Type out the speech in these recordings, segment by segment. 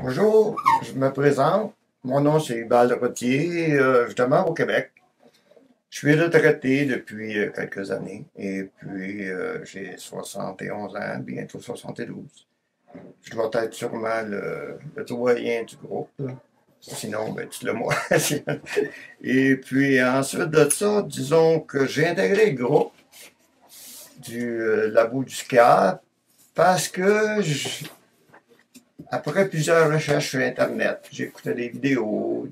Bonjour, je me présente. Mon nom c'est Hubert Lerotier. Je demeure au Québec. Je suis retraité depuis quelques années et puis j'ai 71 ans, bientôt 72. Je dois être sûrement le doyen du groupe, là. Sinon, ben, dites-le moi. Et puis ensuite de ça, disons que j'ai intégré le groupe du Labo du Skiable parce que après plusieurs recherches sur Internet, j'écoutais des vidéos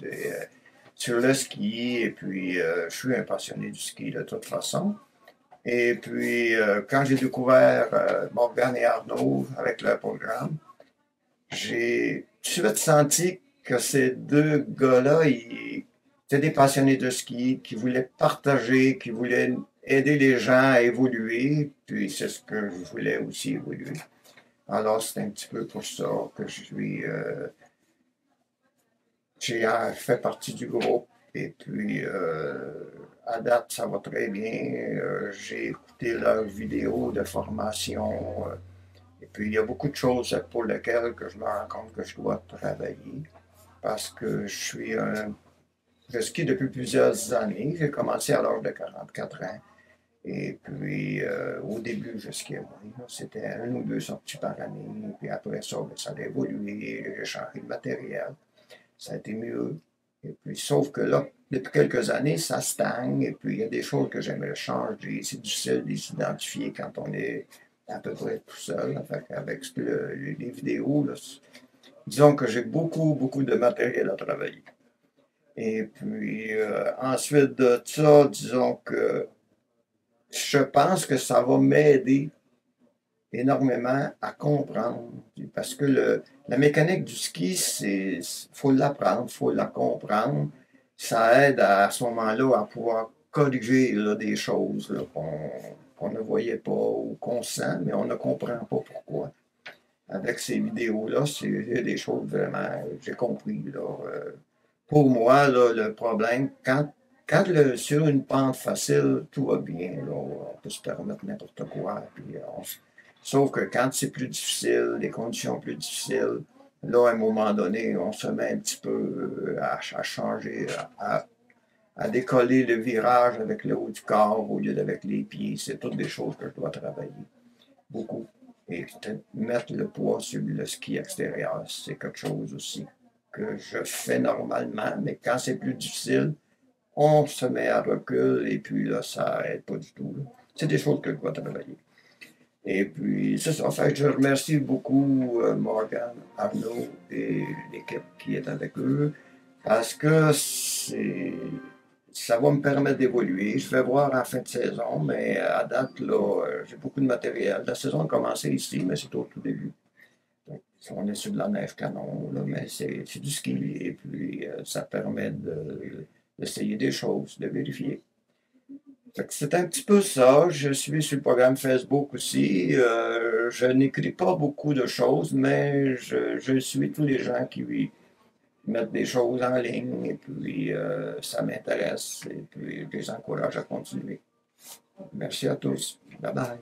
sur le ski, et puis je suis un passionné du ski de toute façon. Et puis, quand j'ai découvert Morgan et Arnaud avec leur programme, j'ai tout de suite senti que ces deux gars-là, ils étaient des passionnés de ski, qui voulaient partager, qui voulaient aider les gens à évoluer, puis c'est ce que je voulais aussi évoluer. Alors, c'est un petit peu pour ça que j'ai fait partie du groupe. Et puis, à date, ça va très bien. J'ai écouté leurs vidéos de formation. Et puis, il y a beaucoup de choses pour lesquelles que je me rends compte que je dois travailler. Parce que je skie depuis plusieurs années. J'ai commencé à l'âge de 44 ans. Et puis, au début, je skiais moins. C'était une ou deux sorties par année. Puis après ça, ben, ça a évolué. J'ai changé de matériel. Ça a été mieux. Et puis, sauf que là, depuis quelques années, ça stagne. Et puis, il y a des choses que j'aimerais changer. C'est difficile de les identifier quand on est à peu près tout seul. Avec les vidéos, là, disons que j'ai beaucoup, beaucoup de matériel à travailler. Et puis, ensuite de ça, disons que je pense que ça va m'aider énormément à comprendre. Parce que la mécanique du ski, c'est faut l'apprendre, faut la comprendre. Ça aide à ce moment-là à pouvoir corriger là, des choses qu'on ne voyait pas ou qu'on sent, mais on ne comprend pas pourquoi. Avec ces vidéos-là, c'est des choses vraiment, j'ai compris. Là, pour moi, là, le problème, sur une pente facile, tout va bien. Là, on peut se permettre n'importe quoi. Puis sauf que quand c'est plus difficile, les conditions plus difficiles, là, à un moment donné, on se met un petit peu à changer, à décoller le virage avec le haut du corps au lieu d'avec les pieds. C'est toutes des choses que je dois travailler beaucoup. Et mettre le poids sur le ski extérieur, c'est quelque chose aussi que je fais normalement, mais quand c'est plus difficile, on se met à recul et puis là, ça aide pas du tout. C'est des choses que je dois travailler. Et puis, c'est ça. Fait que je remercie beaucoup Morgan, Arnaud et l'équipe qui est avec eux parce que ça va me permettre d'évoluer. Je vais voir en fin de saison, mais à date, là, j'ai beaucoup de matériel. La saison a commencé ici, mais c'est au tout début. Donc, on est sur de la neige canon, là, mais c'est du ski. Et puis, ça permet d'essayer des choses, de vérifier. C'est un petit peu ça. Je suis sur le programme Facebook aussi. Je n'écris pas beaucoup de choses, mais je suis tous les gens qui mettent des choses en ligne et puis ça m'intéresse et puis je les encourage à continuer. Merci à tous. Bye bye.